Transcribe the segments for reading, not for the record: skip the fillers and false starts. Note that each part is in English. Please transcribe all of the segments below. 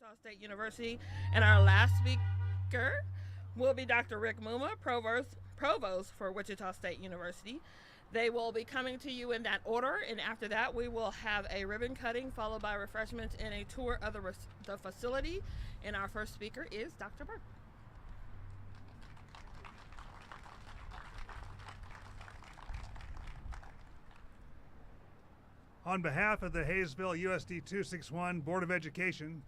Wichita State University. And our last speaker will be Dr. Rick Muma, Provost for Wichita State University. They will be coming to you in that order, and after that we will have a ribbon cutting followed by refreshments and a tour of the facility. And our first speaker is Dr. Burke. On behalf of the Haysville USD 261 Board of Education,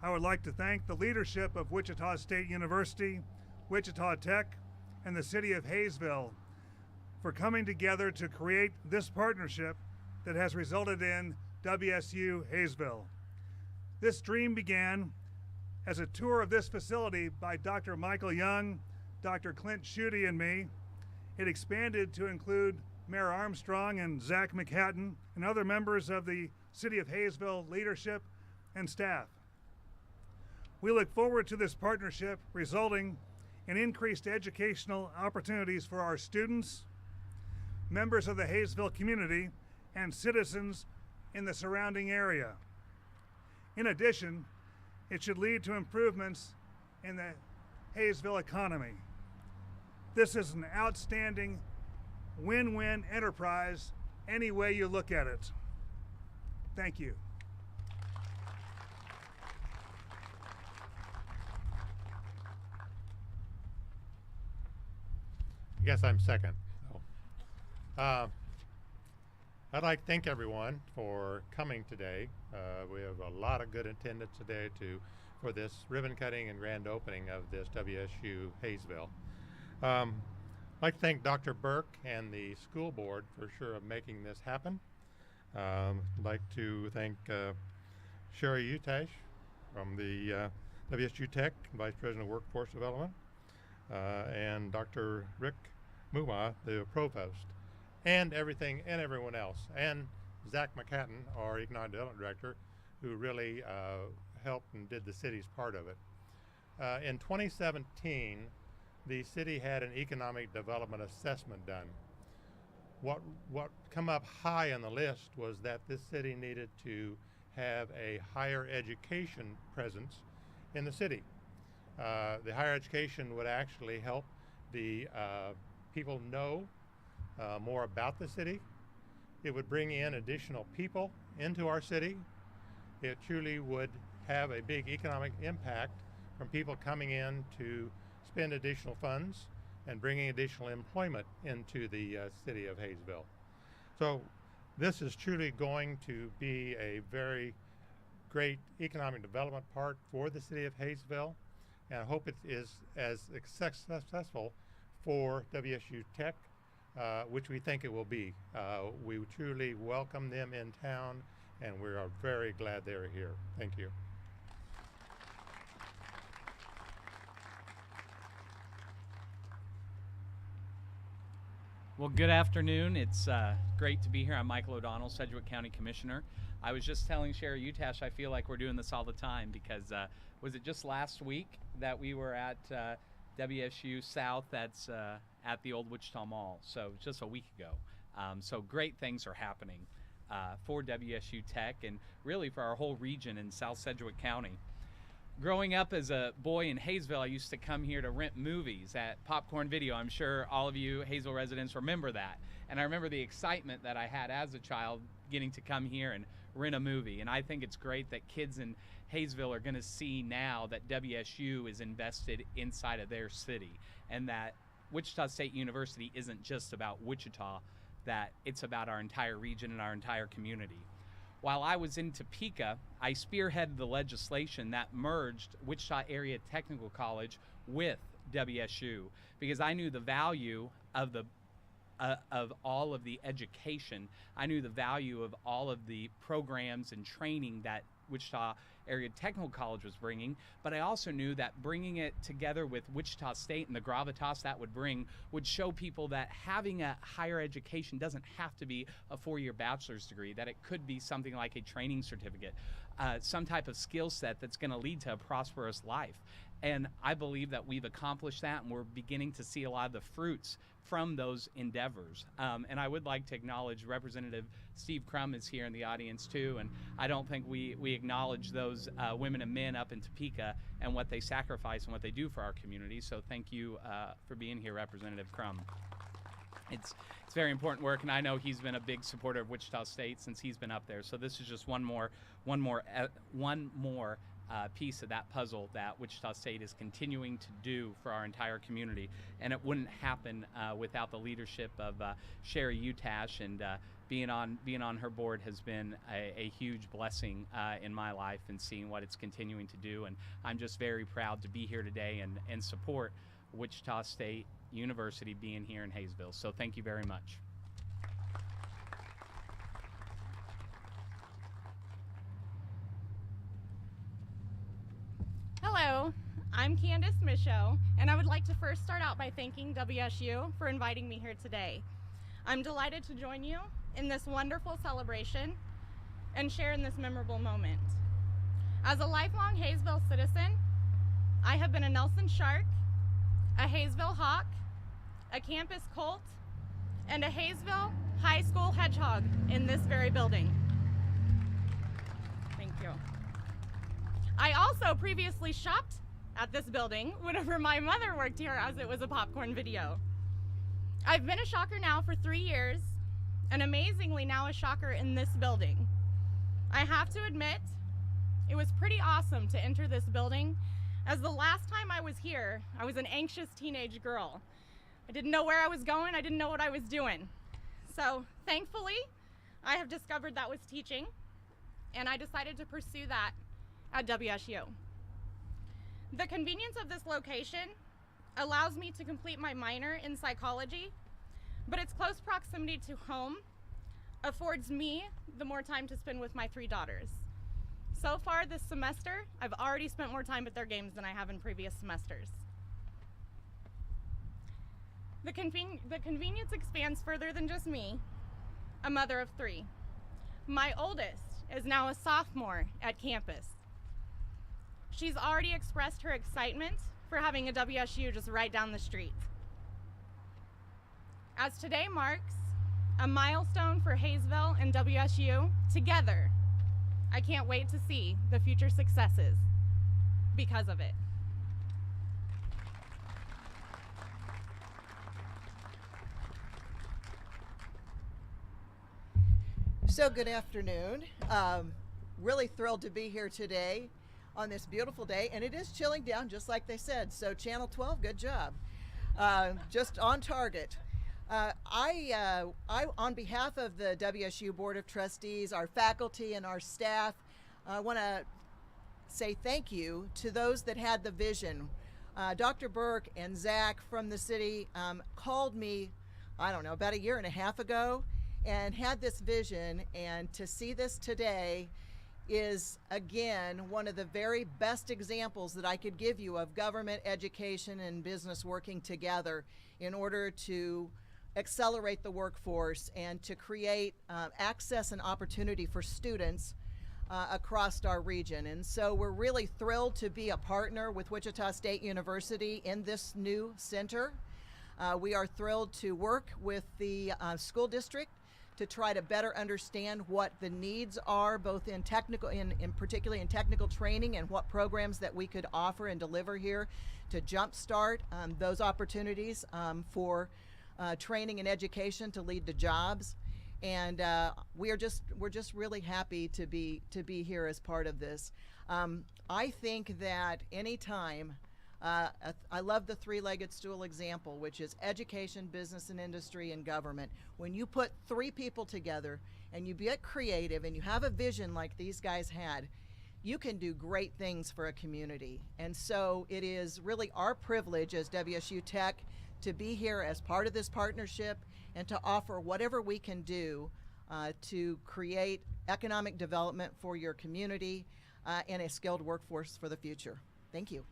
I would like to thank the leadership of Wichita State University, Wichita Tech, and the City of Haysville for coming together to create this partnership that has resulted in WSU Haysville. This dream began as a tour of this facility by Dr. Michael Young, Dr. Clint Schutte, and me. It expanded to include Mayor Armstrong and Zach McHatton and other members of the City of Haysville leadership and staff. We look forward to this partnership resulting in increased educational opportunities for our students, members of the Haysville community, and citizens in the surrounding area. In addition, it should lead to improvements in the Haysville economy. This is an outstanding win-win enterprise any way you look at it. Thank you. I guess I'm second. I'd like to thank everyone for coming today. We have a lot of good attendance today for this ribbon cutting and grand opening of this WSU Haysville. I'd like to thank Dr. Burke and the school board for sure of making this happen. I'd like to thank Sherry Utash from the WSU Tech, Vice President of Workforce Development, and Dr. Rick Muma, the Provost, and everyone else, and Zach McHatton, our Economic Development Director, who really helped and did the city's part of it. In 2017, the city had an economic development assessment done. What come up high on the list was that this city needed to have a higher education presence in the city. The higher education would actually help the people know more about the city. It would bring in additional people into our city. It truly would have a big economic impact from people coming in to spend additional funds and bringing additional employment into the city of Haysville. So this is truly going to be a very great economic development part for the city of Haysville, and I hope it is as successful for WSU Tech, which we think it will be. We truly welcome them in town, and we are very glad they're here. Thank you. Well, good afternoon. It's great to be here. I'm Michael O'Donnell, Sedgwick County Commissioner. I was just telling Sherry Utash I feel like we're doing this all the time because was it just last week that we were at WSU South that's at the old Wichita Mall, so just a week ago. So great things are happening for WSU Tech and really for our whole region in South Sedgwick County. Growing up as a boy in Haysville, I used to come here to rent movies at Popcorn Video. I'm sure all of you Haysville residents remember that. And I remember the excitement that I had as a child getting to come here and rent a movie. And I think it's great that kids in Haysville are going to see now that WSU is invested inside of their city and that Wichita State University isn't just about Wichita, that it's about our entire region and our entire community. While I was in Topeka, I spearheaded the legislation that merged Wichita Area Technical College with WSU because I knew the value of all of the education. I knew the value of all of the programs and training that Wichita Area Technical College was bringing, but I also knew that bringing it together with Wichita State and the gravitas that would bring would show people that having a higher education doesn't have to be a 4-year bachelor's degree, that it could be something like a training certificate, some type of skill set that's going to lead to a prosperous life. And I believe that we've accomplished that, and we're beginning to see a lot of the fruits from those endeavors. And I would like to acknowledge Representative Steve Crum is here in the audience too, and I don't think we acknowledge those women and men up in Topeka and what they sacrifice and what they do for our community. So thank you for being here, Representative Crum. It's very important work, and I know he's been a big supporter of Wichita State since he's been up there. So this is just one more piece of that puzzle that Wichita State is continuing to do for our entire community, and it wouldn't happen without the leadership of Sherry Utash, and being on her board has been a huge blessing in my life, and seeing what it's continuing to do. And I'm just very proud to be here today and support Wichita State University being here in Haysville. So thank you very much. Hello, I'm Candace Michaud, and I would like to first start out by thanking WSU for inviting me here today. I'm delighted to join you in this wonderful celebration and share in this memorable moment. As a lifelong Haysville citizen, I have been a Nelson Shark, a Haysville Hawk, a Campus Colt, and a Haysville High School Hedgehog in this very building. Thank you. I also previously shopped at this building whenever my mother worked here, as it was a popcorn video. I've been a Shocker now for 3 years, and amazingly now a Shocker in this building. I have to admit, it was pretty awesome to enter this building, as the last time I was here, I was an anxious teenage girl. I didn't know where I was going, I didn't know what I was doing. So thankfully, I have discovered that was teaching, and I decided to pursue that at WSU. The convenience of this location allows me to complete my minor in psychology, but its close proximity to home affords me the more time to spend with my 3 daughters. So far this semester, I've already spent more time at their games than I have in previous semesters. The convenience expands further than just me, a mother of 3. My oldest is now a sophomore at campus. She's already expressed her excitement for having a WSU just right down the street. As today marks a milestone for Haysville and WSU together, I can't wait to see the future successes because of it. So good afternoon. Really thrilled to be here today on this beautiful day, and it is chilling down just like they said. So Channel 12, good job. Just on target. I, on behalf of the WSU Board of Trustees, our faculty, and our staff, I want to say thank you to those that had the vision. Dr. Burke and Zach from the city called me, I don't know, about 1.5 years ago, and had this vision, and to see this today is, again, one of the very best examples that I could give you of government, education, and business working together in order to accelerate the workforce and to create access and opportunity for students across our region. And so we're really thrilled to be a partner with Wichita State University in this new center. We are thrilled to work with the school district to try to better understand what the needs are, both in technical, particularly in technical training, and what programs that we could offer and deliver here to jumpstart those opportunities for training and education to lead to jobs. And we're just really happy to be here as part of this. I think that anytime, I love the 3-legged stool example, which is education, business and industry, and government. When you put 3 people together and you get creative and you have a vision like these guys had, you can do great things for a community. And so it is really our privilege as WSU Tech to be here as part of this partnership and to offer whatever we can do to create economic development for your community and a skilled workforce for the future. Thank you.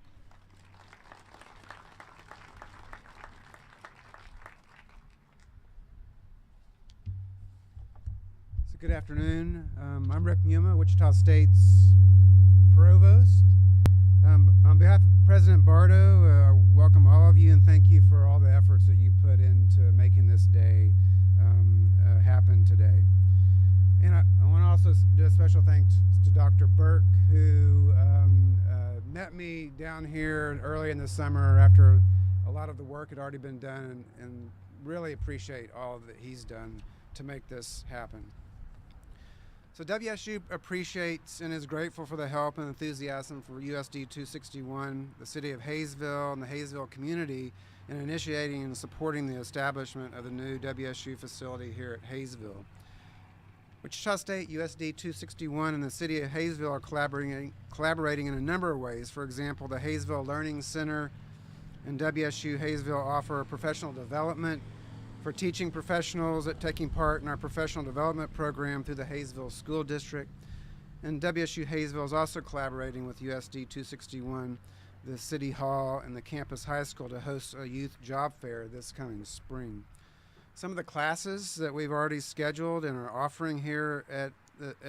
So good afternoon. I'm Rick Muma, Wichita State's Provost. On behalf of President Bardo, welcome all of you and thank you for all the efforts that you put into making this day happen today. And I want to also do a special thanks to Dr. Burke, who met me down here early in the summer after a lot of the work had already been done, and really appreciate all that he's done to make this happen. So WSU appreciates and is grateful for the help and enthusiasm for USD 261, the city of Haysville, and the Haysville community in initiating and supporting the establishment of the new WSU facility here at Haysville. Wichita State, USD 261, and the city of Haysville are collaborating in a number of ways. For example, the Haysville Learning Center and WSU Haysville offer professional development for teaching professionals that taking part in our professional development program through the Haysville School District. And WSU Haysville is also collaborating with USD 261, the City Hall, and the campus high school to host a youth job fair this coming spring. Some of the classes that we've already scheduled and are offering here at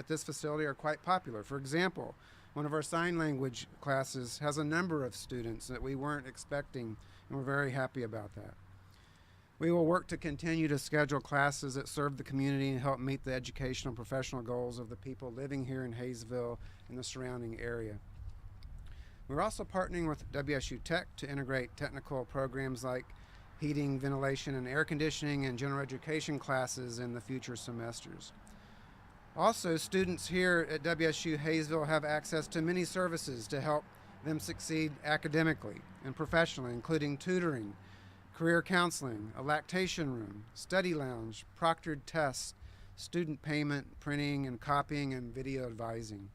this facility are quite popular. For example, one of our sign language classes has a number of students that we weren't expecting, and we're very happy about that. We will work to continue to schedule classes that serve the community and help meet the educational and professional goals of the people living here in Haysville and the surrounding area. We're also partnering with WSU Tech to integrate technical programs like heating, ventilation, and air conditioning and general education classes in the future semesters. Also, students here at WSU Haysville have access to many services to help them succeed academically and professionally, including tutoring, career counseling, a lactation room, study lounge, proctored tests, student payment, printing and copying, and video advising.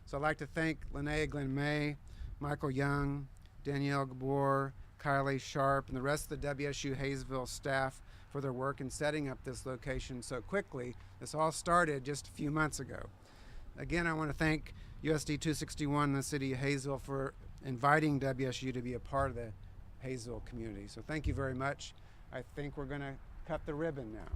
So I'd like to thank Linnea Glenn May, Michael Young, Danielle Gabor, Kylie Sharp, and the rest of the WSU Haysville staff for their work in setting up this location so quickly. This all started just a few months ago. Again, I want to thank USD 261 and the city of Haysville for inviting WSU to be a part of the Haysville community. So thank you very much. I think we're going to cut the ribbon now.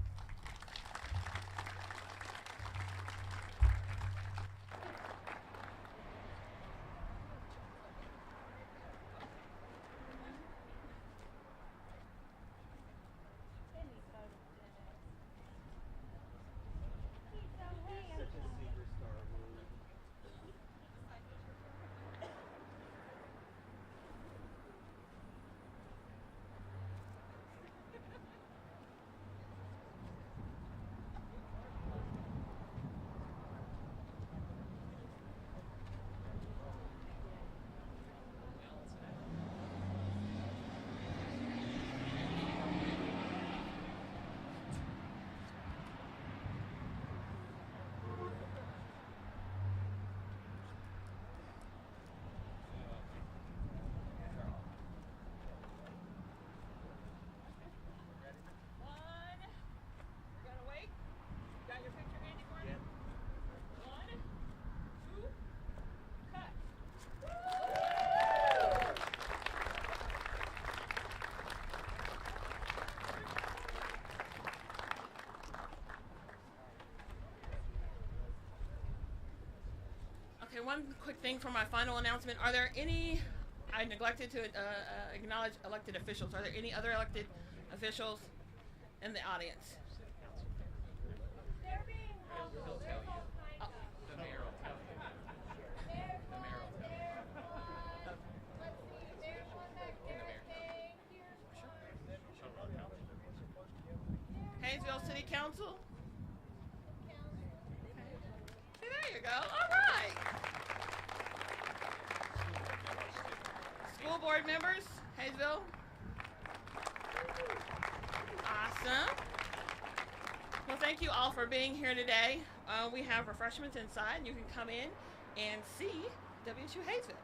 Okay, one quick thing for my final announcement. Are there any, I neglected to acknowledge elected officials. Are there any other elected officials in the audience? He'll tell you. The mayor will tell you. The mayor will tell you. Haysville City Council? Okay, there you go. All right. School board members, Haysville? Awesome. Well, thank you all for being here today. We have refreshments inside, and you can come in and see WSU Haysville.